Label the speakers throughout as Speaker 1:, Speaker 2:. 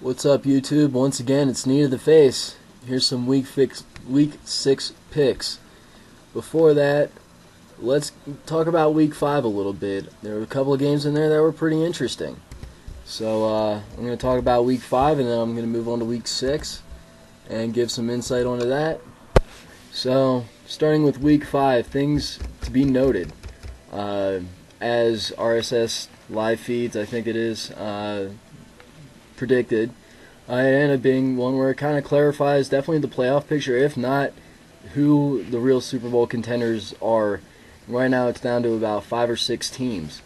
Speaker 1: What's up, YouTube? Once again, it's Need of the Face. Here's some week 6 picks. Before that, let's talk about week 5 a little bit. There were a couple of games in there that were pretty interesting. So I'm going to talk about week 5, and then I'm going to move on to week 6 and give some insight onto that. So, starting with week 5, things to be noted. As RSS live feeds, I think it is, predicted, it ended up being one where it kind of clarifies definitely the playoff picture, if not who the real Super Bowl contenders are. Right now it's down to about 5 or 6 teams.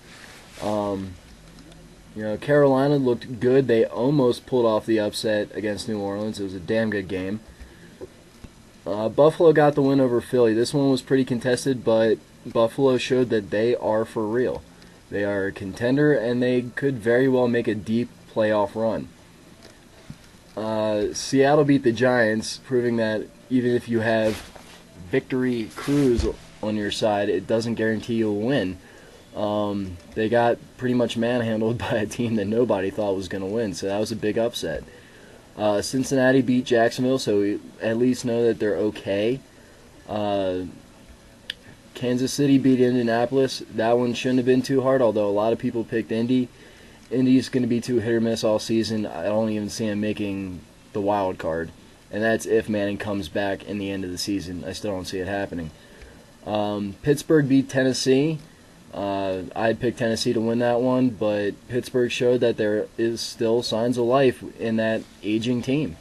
Speaker 1: Carolina looked good. They almost pulled off the upset against New Orleans. It was a damn good game. Buffalo got the win over Philly. This one was pretty contested, but Buffalo showed that they are for real. They are a contender, and they could very well make a deep playoff run. Seattle beat the Giants, proving that even if you have victory cruise on your side, it doesn't guarantee you'll win. They got pretty much manhandled by a team that nobody thought was going to win, so that was a big upset. Cincinnati beat Jacksonville, so we at least know that they're okay. Kansas City beat Indianapolis. That one shouldn't have been too hard, although a lot of people picked Indy. Indy's going to be too hit or miss all season. I don't even see him making the wild card, and that's if Manning comes back in the end of the season. I still don't see it happening. Pittsburgh beat Tennessee. I'd pick Tennessee to win that one, but Pittsburgh showed that there is still signs of life in that aging team.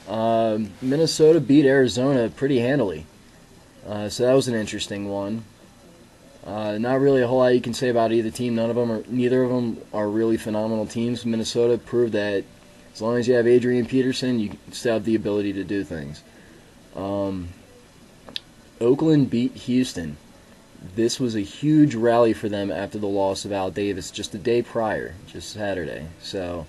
Speaker 1: Minnesota beat Arizona pretty handily, so that was an interesting one. Not really a whole lot you can say about either team. Neither of them are really phenomenal teams. Minnesota proved that as long as you have Adrian Peterson, you still have the ability to do things. Oakland beat Houston. This was a huge rally for them after the loss of Al Davis just the day prior, just Saturday. So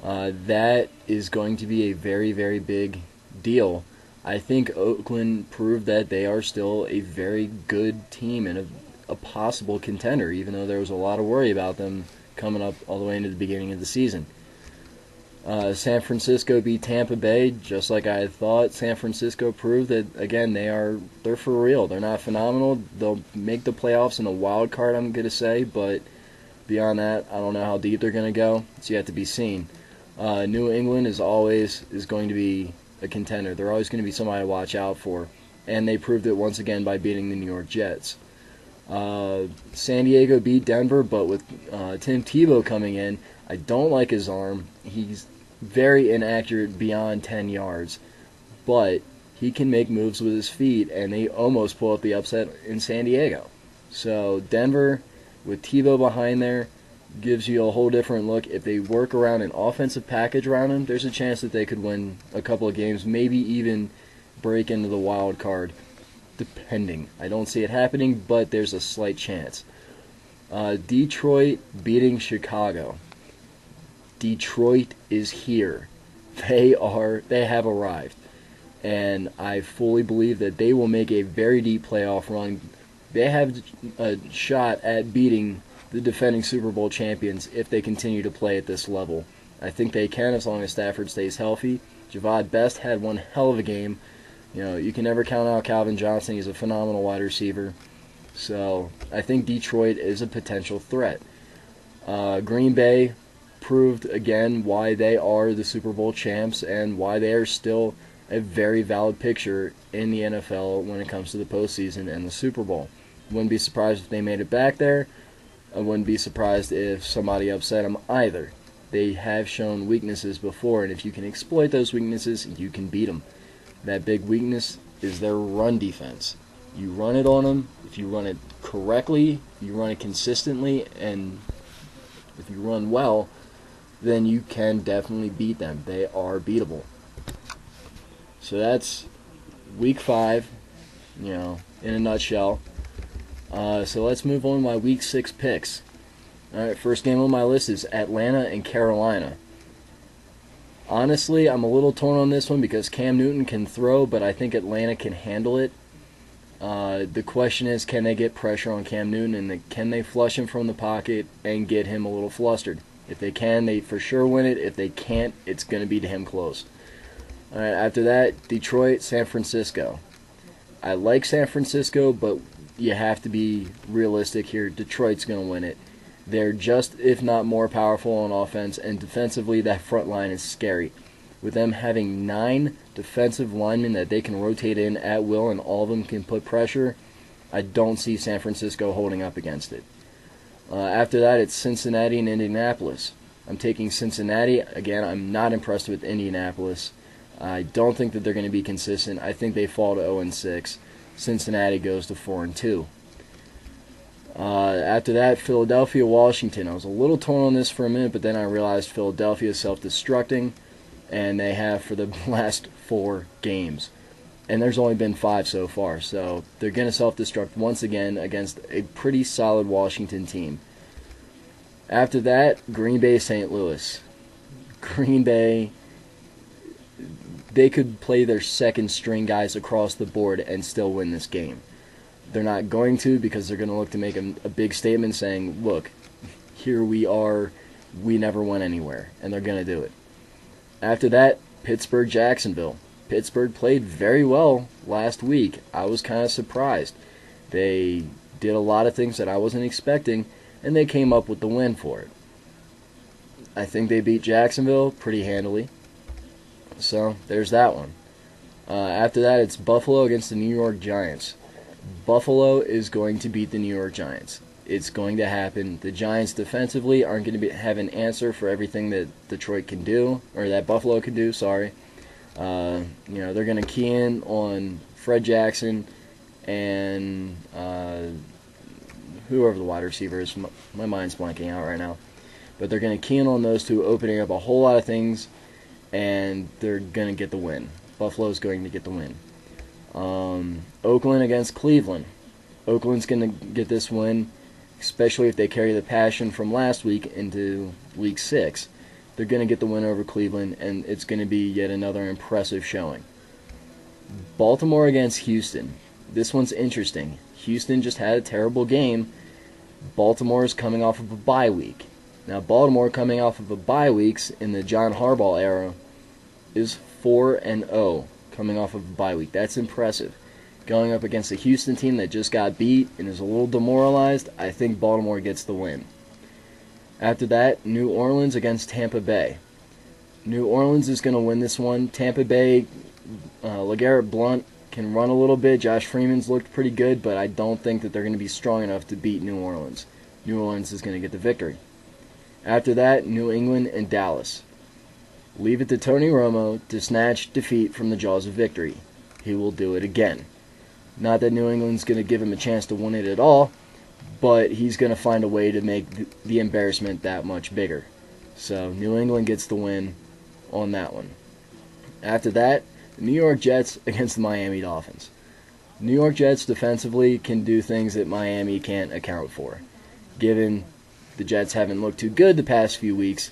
Speaker 1: that is going to be a very, very big deal. I think Oakland proved that they are still a very good team and a possible contender, even though there was a lot of worry about them coming up all the way into the beginning of the season. San Francisco beat Tampa Bay, just like I had thought. San Francisco proved that, again, they're for real. They're not phenomenal. They'll make the playoffs in a wild card, I'm going to say, but beyond that, I don't know how deep they're going to go. It's yet to be seen. New England is going to be a contender. They're always going to be somebody to watch out for, and they proved it once again by beating the New York Jets. San Diego beat Denver, but with Tim Tebow coming in, I don't like his arm. He's very inaccurate beyond 10 yards, but he can make moves with his feet, and they almost pull up the upset in San Diego. So Denver, with Tebow behind there, gives you a whole different look. If they work around an offensive package around him, there's a chance that they could win a couple of games, maybe even break into the wild card, depending. I don't see it happening, but there's a slight chance. Detroit beating Chicago. Detroit is here. They have arrived, and I fully believe that they will make a very deep playoff run. They have a shot at beating the defending Super Bowl champions if they continue to play at this level. I think they can as long as Stafford stays healthy. Javad Best had one hell of a game. You can never count out Calvin Johnson. He's a phenomenal wide receiver. So I think Detroit is a potential threat. Green Bay proved again why they are the Super Bowl champs and why they are still a very valid picture in the NFL when it comes to the postseason and the Super Bowl. Wouldn't be surprised if they made it back there. I wouldn't be surprised if somebody upset them either. They have shown weaknesses before, and if you can exploit those weaknesses, you can beat them. That big weakness is their run defense. You run it on them. If you run it correctly, you run it consistently, and if you run well, then you can definitely beat them. They are beatable. So that's week 5, in a nutshell. So let's move on to my week 6 picks. Alright, first game on my list is Atlanta and Carolina. Honestly, I'm a little torn on this one because Cam Newton can throw, but I think Atlanta can handle it. The question is, can they get pressure on Cam Newton, and can they flush him from the pocket and get him a little flustered? If they can, they for sure win it. If they can't, it's going to be damn close. All right, after that, Detroit, San Francisco. I like San Francisco, but you have to be realistic here. Detroit's going to win it. They're just, if not more powerful on offense, and defensively, that front line is scary. With them having 9 defensive linemen that they can rotate in at will and all of them can put pressure, I don't see San Francisco holding up against it. After that, it's Cincinnati and Indianapolis. I'm taking Cincinnati. Again, I'm not impressed with Indianapolis. I don't think that they're going to be consistent. I think they fall to 0-6. Cincinnati goes to 4-2. After that, Philadelphia, Washington. I was a little torn on this for a minute, but then I realized Philadelphia is self-destructing, and they have for the last 4 games. And there's only been 5 so far, so they're going to self-destruct once again against a pretty solid Washington team. After that, Green Bay, St. Louis. Green Bay, they could play their second-string guys across the board and still win this game. They're not going to, because they're going to look to make a big statement saying, look, here we are, we never went anywhere, and they're going to do it. After that, Pittsburgh, Jacksonville. Pittsburgh played very well last week. I was kind of surprised. They did a lot of things that I wasn't expecting, and they came up with the win for it. I think they beat Jacksonville pretty handily. So, there's that one. After that, it's Buffalo against the New York Giants. Buffalo is going to beat the New York Giants. It's going to happen. The Giants defensively aren't going to have an answer for everything that Detroit can do, or that Buffalo can do, sorry. They're going to key in on Fred Jackson and whoever the wide receiver is. My mind's blanking out right now. But they're going to key in on those two, opening up a whole lot of things, and they're going to get the win. Buffalo's going to get the win. Oakland against Cleveland. Oakland's going to get this win, especially if they carry the passion from last week into Week 6. They're going to get the win over Cleveland, and it's going to be yet another impressive showing. Baltimore against Houston. This one's interesting. Houston just had a terrible game. Baltimore is coming off of a bye week. Now, Baltimore coming off of a bye weeks in the John Harbaugh era is 4-0 coming off of a bye week. That's impressive. Going up against a Houston team that just got beat and is a little demoralized, I think Baltimore gets the win. After that, New Orleans against Tampa Bay. New Orleans is going to win this one. Tampa Bay, LeGarrette Blount can run a little bit. Josh Freeman's looked pretty good, but I don't think that they're going to be strong enough to beat New Orleans. New Orleans is going to get the victory. After that, New England and Dallas. Leave it to Tony Romo to snatch defeat from the jaws of victory. He will do it again. Not that New England's going to give him a chance to win it at all, but he's going to find a way to make the embarrassment that much bigger. So New England gets the win on that one. After that, the New York Jets against the Miami Dolphins. New York Jets defensively can do things that Miami can't account for, given the Jets haven't looked too good the past few weeks,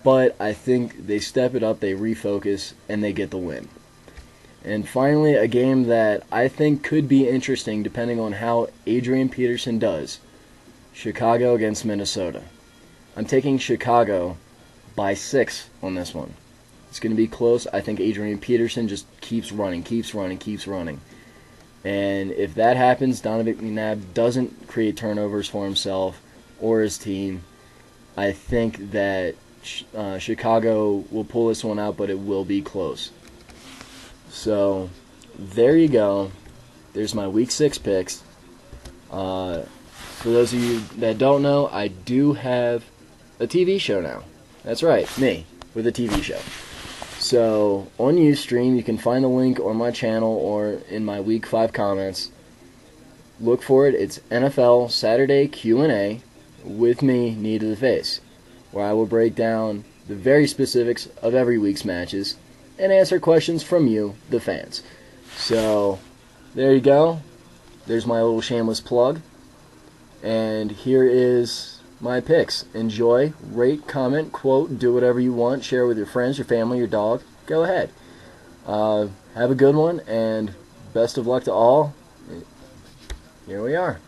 Speaker 1: but I think they step it up, they refocus, and they get the win. And finally, a game that I think could be interesting depending on how Adrian Peterson does. Chicago against Minnesota. I'm taking Chicago by 6 on this one. It's going to be close. I think Adrian Peterson just keeps running. And if that happens, Donovan McNabb doesn't create turnovers for himself or his team, I think that Chicago will pull this one out, but it will be close. So, there you go. There's my Week 6 picks. For those of you that don't know, I do have a TV show now. That's right, me, with a TV show. So, on USTREAM, you can find the link on my channel or in my Week 5 comments. Look for it. It's NFL Saturday Q&A with me, Knee to the Face, where I will break down the very specifics of every week's matches and answer questions from you, the fans. So, there you go. There's my little shameless plug. And here is my picks. Enjoy, rate, comment, quote, do whatever you want. Share with your friends, your family, your dog. Go ahead. Have a good one, and best of luck to all. Here we are.